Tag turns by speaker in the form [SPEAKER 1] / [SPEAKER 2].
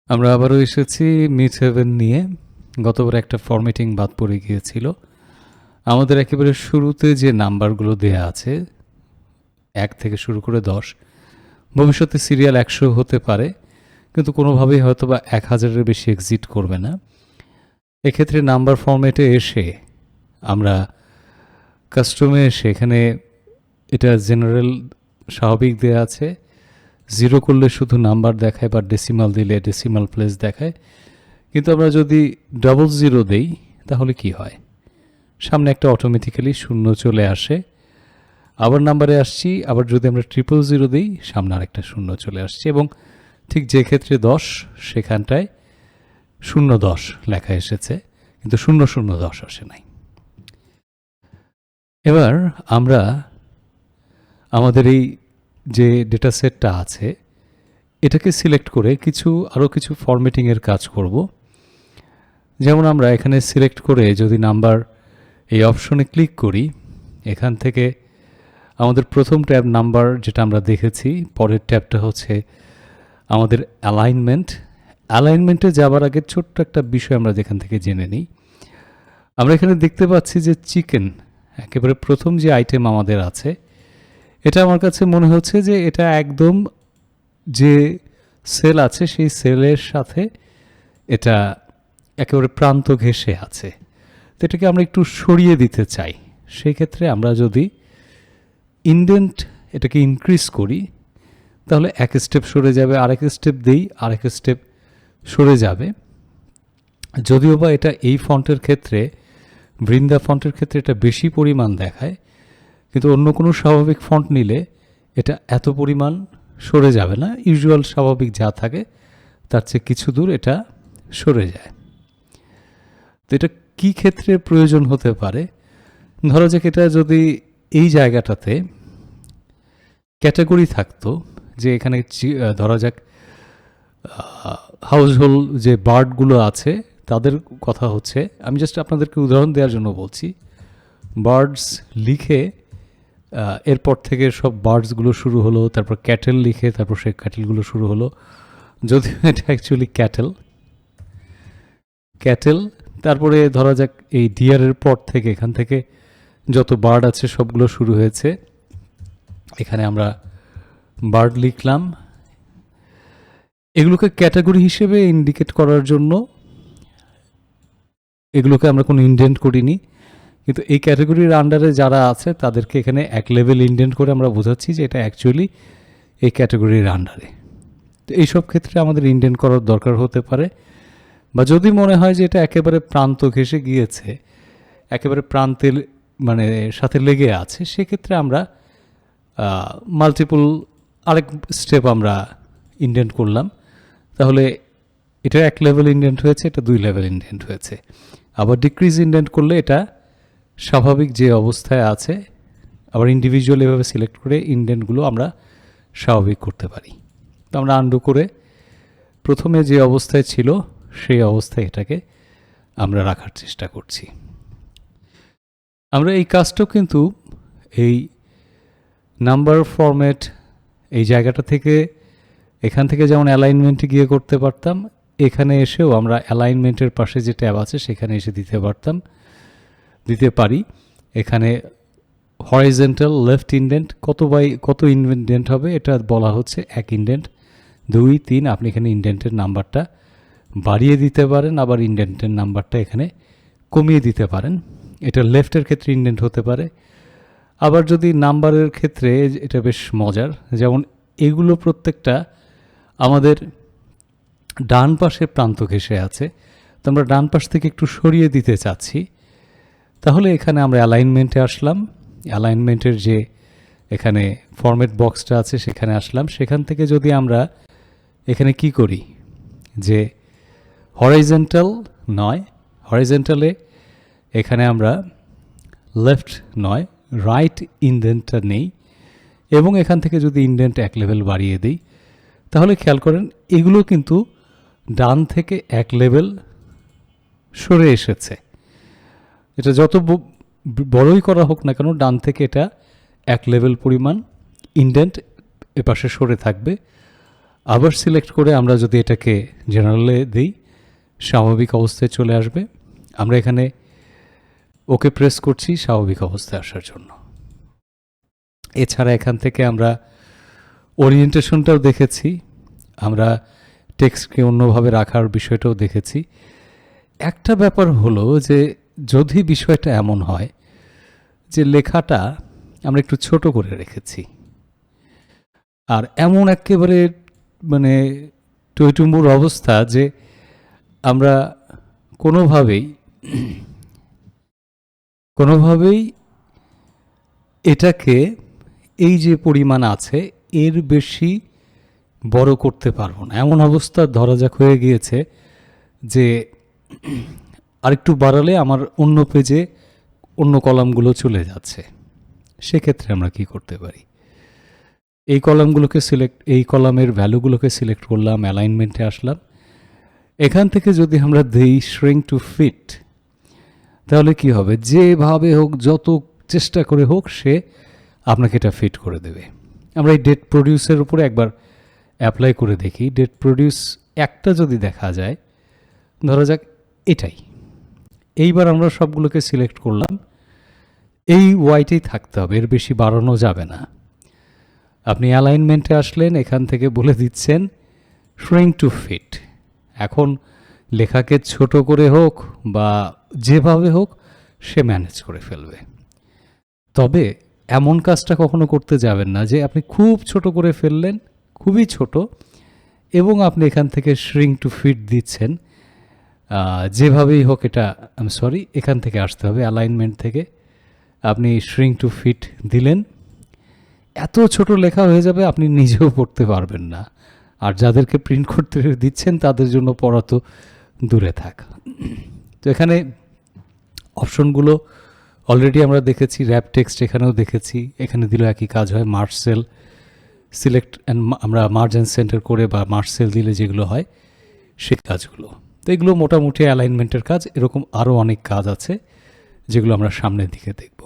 [SPEAKER 1] আমরা আবারও এসেছি মিড হেভেন নিয়ে। গতবার একটা ফরম্যাটিং বাদ পড়ে গিয়েছিল। আমাদের একেবারে শুরুতে যে নাম্বারগুলো দেয়া আছে 1 থেকে শুরু করে 10, ভবিষ্যতে সিরিয়াল 100 হতে পারে, কিন্তু কোনোভাবেই হয়তো বা 1000-এর বেশি এক্সিট করবে না। এক্ষেত্রে নাম্বার ফরম্যাটে এসে আমরা কাস্টমে এসে এখানে এটা জেনারেল স্বাভাবিক দেয়া আছে, 0 করলে শুধু নাম্বার দেখায় বা ডেসিমাল দিলে ডেসিমাল প্লেস দেখায়। কিন্তু আমরা যদি 00 দেই তাহলে কি হয়? সামনে একটা অটোমেটিক্যালি 0 চলে আসে। আবার নাম্বারে আসছি, আবার যদি আমরা 000 দিই সামনে আরেকটা 0 চলে আসছে, এবং ঠিক যে ক্ষেত্রে 10 সেখানটায় 010 লেখা এসেছে, কিন্তু 0010 আসে নাই। এবার আমরা আমাদের এই যে ডেটা সেটটা আছে এটাকে সিলেক্ট করে আরও কিছু ফরম্যাটিংয়ের কাজ করব। যেমন আমরা এখানে সিলেক্ট করে যদি নাম্বার এই অপশনে ক্লিক করি, এখান থেকে আমাদের প্রথম ট্যাব নাম্বার যেটা আমরা দেখেছি, পরের ট্যাবটা হচ্ছে আমাদের অ্যালাইনমেন্টে যাবার আগে ছোট্ট একটা বিষয় আমরা যেখান থেকে জেনে নিই। আমরা এখানে দেখতে পাচ্ছি যে চিকেন একেবারে প্রথম যে আইটেম আমাদের আছে, এটা আমার কাছে মনে হচ্ছে যে এটা একদম যে সেল আছে সেই সেলের সাথে এটা একেবারে প্রান্ত ঘেঁষে আছে। তো এটাকে আমরা একটু সরিয়ে দিতে চাই। সেই ক্ষেত্রে আমরা যদি ইনডেন্ট এটাকে ইনক্রিজ করি তাহলে এক স্টেপ সরে যাবে, আরেক স্টেপ দেই আরেক স্টেপ সরে যাবে। যদিও বা এটা এই ফন্টের ক্ষেত্রে, বৃন্দা ফন্টের ক্ষেত্রে এটা বেশি পরিমাণ দেখায়, কিন্তু অন্য কোনো স্বাভাবিক ফন্ট নিলে এটা এত পরিমাণ সরে যাবে না। ইউজুয়াল স্বাভাবিক যা থাকে তার চেয়ে কিছু দূর এটা সরে যায়। তো এটা কী ক্ষেত্রে প্রয়োজন হতে পারে? ধরা যাক এটা যদি এই জায়গাটাতে ক্যাটাগরি থাকতো, যে এখানে ধরা যাক হাউসহোল্ড যে বার্ডগুলো আছে তাদের কথা হচ্ছে, আমি জাস্ট আপনাদেরকে উদাহরণ দেওয়ার জন্য বলছি। বার্ডস লিখে এরপর থেকে সব বার্ডসগুলো শুরু হলো, তারপর ক্যাটেল লিখে তারপর সেই ক্যাটেলগুলো শুরু হলো। যদিও এটা অ্যাকচুয়ালি ক্যাটেল। তারপরে ধরা যাক এই ডিয়ারের পর থেকে এখান থেকে যত বার্ড আছে সবগুলো শুরু হয়েছে। এখানে আমরা বার্ড লিখলাম। এগুলোকে ক্যাটাগরি হিসেবে ইন্ডিকেট করার জন্য এগুলোকে আমরা কোনো ইনডেন্ট করিনি, কিন্তু এই ক্যাটাগরির আন্ডারে যারা আছে তাদেরকে এখানে এক লেভেল ইনডেন্ট করে আমরা বোঝাচ্ছি যে এটা অ্যাকচুয়ালি এই ক্যাটাগরির আন্ডারে। তো এইসব ক্ষেত্রে আমাদের ইনডেন্ট করার দরকার হতে পারে, বা যদি মনে হয় যে এটা একেবারে প্রান্ত ঘেঁষে গিয়েছে, একেবারে প্রান্তের মানে সাথে লেগে আছে, সেক্ষেত্রে আমরা মাল্টিপল আরেক স্টেপ আমরা ইনডেন্ট করলাম। তাহলে এটা এক লেভেল ইনডেন্ট হয়েছে, এটা 2 লেভেল ইনডেন্ট হয়েছে। আবার ডিক্রিজ ইনডেন্ট করলে এটা স্বাভাবিক যে অবস্থায় আছে, আবার ইন্ডিভিজুয়াল এভাবে সিলেক্ট করে ইনডেন্টগুলো আমরা স্বাভাবিক করতে পারি। তো আমরা আন্ডু করে প্রথমে যে অবস্থায় ছিল সেই অবস্থায় এটাকে আমরা রাখার চেষ্টা করছি। আমরা এই কাজটাও কিন্তু এই নাম্বার ফরম্যাট এই জায়গাটা থেকে, এখান থেকে যেমন অ্যালাইনমেন্টে গিয়ে করতে পারতাম, এখানে এসেও আমরা অ্যালাইনমেন্টের পাশে যে ট্যাব আছে সেখানে এসে দিতে পারি। এখানে হরাইজন্টাল লেফট ইনডেন্ট কত ইনডেন্ট হবে এটা বলা হচ্ছে 1 ইনডেন্ট, 2, 3। আপনি এখানে ইনডেন্টের নাম্বারটা বাড়িয়ে দিতে পারেন, আবার ইনডেন্টের নাম্বারটা এখানে কমিয়ে দিতে পারেন। এটা লেফটের ক্ষেত্রে ইনডেন্ট হতে পারে। আবার যদি নাম্বারের ক্ষেত্রে এটা বেশ মজার, যেমন এগুলো প্রত্যেকটা আমাদের ডান পাশে প্রান্ত ঘেঁষে আছে, তো আমরা ডান পাশ থেকে একটু সরিয়ে দিতে চাচ্ছি। তাহলে এখানে আমরা অ্যালাইনমেন্টে আসলাম, অ্যালাইনমেন্টের যে এখানে ফরম্যাট বক্সটা আছে সেখানে আসলাম। সেখান থেকে যদি আমরা এখানে কি করি যে হরাইজন্টালে এখানে আমরা লেফট নয় রাইট ইনডেন্টটা নেই, এবং এখান থেকে যদি ইনডেন্ট 1 লেভেল বাড়িয়ে দিই, তাহলে খেয়াল করেন এগুলো কিন্তু ডান থেকে 1 লেভেল সরে এসেছে। এটা যত বড়ই করা হোক না কেন, ডান থেকে এটা 1 লেভেল পরিমাণ ইনডেন্ট এপাশে সরে থাকবে। আবার সিলেক্ট করে আমরা যদি এটাকে জেনারেলে দিই, স্বাভাবিক অবস্থায় চলে আসবে। আমরা এখানে ওকে প্রেস করছি স্বাভাবিক অবস্থায় আসার জন্য। এছাড়া এখান থেকে আমরা ওরিয়েন্টেশনটাও দেখেছি, আমরা টেক্সটকে অন্যভাবে রাখার বিষয়টাও দেখেছি। একটা ব্যাপার হলো যে যদি বিষয়টা এমন হয় যে লেখাটা আমরা একটু ছোট করে রেখেছি, আর এমন একেবারে মানে টইটুম্বুর অবস্থা যে আমরা কোনোভাবেই এটাকে এই যে পরিমাণ আছে এর বেশি বড় করতে পারবো না, এমন অবস্থা ধরা যাক হয়ে গিয়েছে যে আরেকটু বাড়ালে আমার অন্য পেজে অন্য কলামগুলো চলে যাচ্ছে। সেক্ষেত্রে আমরা কি করতে পারি, এই কলামের ভ্যালুগুলোকে সিলেক্ট করলাম, অ্যালাইনমেন্টে আসলাম। এখান থেকে যদি আমরা দেই শ্রিঙ্ক টু ফিট, তাহলে কি হবে, যেভাবে হোক যত চেষ্টা করে হোক সে আপনাকে এটা ফিট করে দেবে। আমরা এই ডেট প্রডিউসের উপরে একবার অ্যাপ্লাই করে দেখি। ডেট প্রডিউস একটা যদি দেখা যায়, ধরা যাক এটাই, এইবার আমরা সবগুলোকে সিলেক্ট করলাম, এই ওয়াইটাই থাকতে হবে, এর বেশি বাড়ানো যাবে না। আপনি অ্যালাইনমেন্টে আসলেন, এখান থেকে বলে দিচ্ছেন শ্রিঙ্ক টু ফিট। এখন লেখাকে ছোট করে হোক বা যেভাবে হোক সে ম্যানেজ করে ফেলবে। তবে এমন কাজটা কখনো করতে যাবেন না যে আপনি খুব ছোট করে ফেললেন, খুবই ছোট, এবং আপনি এখান থেকে শ্রিঙ্ক টু ফিট দিচ্ছেন। যেভাবেই হোক এটা এখান থেকে আসতে হবে, অ্যালাইনমেন্ট থেকে আপনি শ্রিঙ্ক টু ফিট দিলেন, এত ছোট লেখা হয়ে যাবে আপনি নিজেও পড়তে পারবেন না, আর যাদেরকে প্রিন্ট করতে দিচ্ছেন তাদের জন্য পড়া তো দূরে থাক। তো এখানে অপশনগুলো অলরেডি আমরা দেখেছি, র্যাপ টেক্সট এখানেও দেখেছি, এখানে দিলেও একই কাজ হয়। মার্জ সেল সিলেক্ট অ্যান্ড আমরা মার্জ অ্যান্ড সেন্টার করে বা মার্জ সেল দিলে যেগুলো হয় সেই কাজগুলো। তো এগুলো মোটামুটি অ্যালাইনমেন্টের কাজ। এরকম আরও অনেক কাজ আছে যেগুলো আমরা সামনের দিকে দেখব।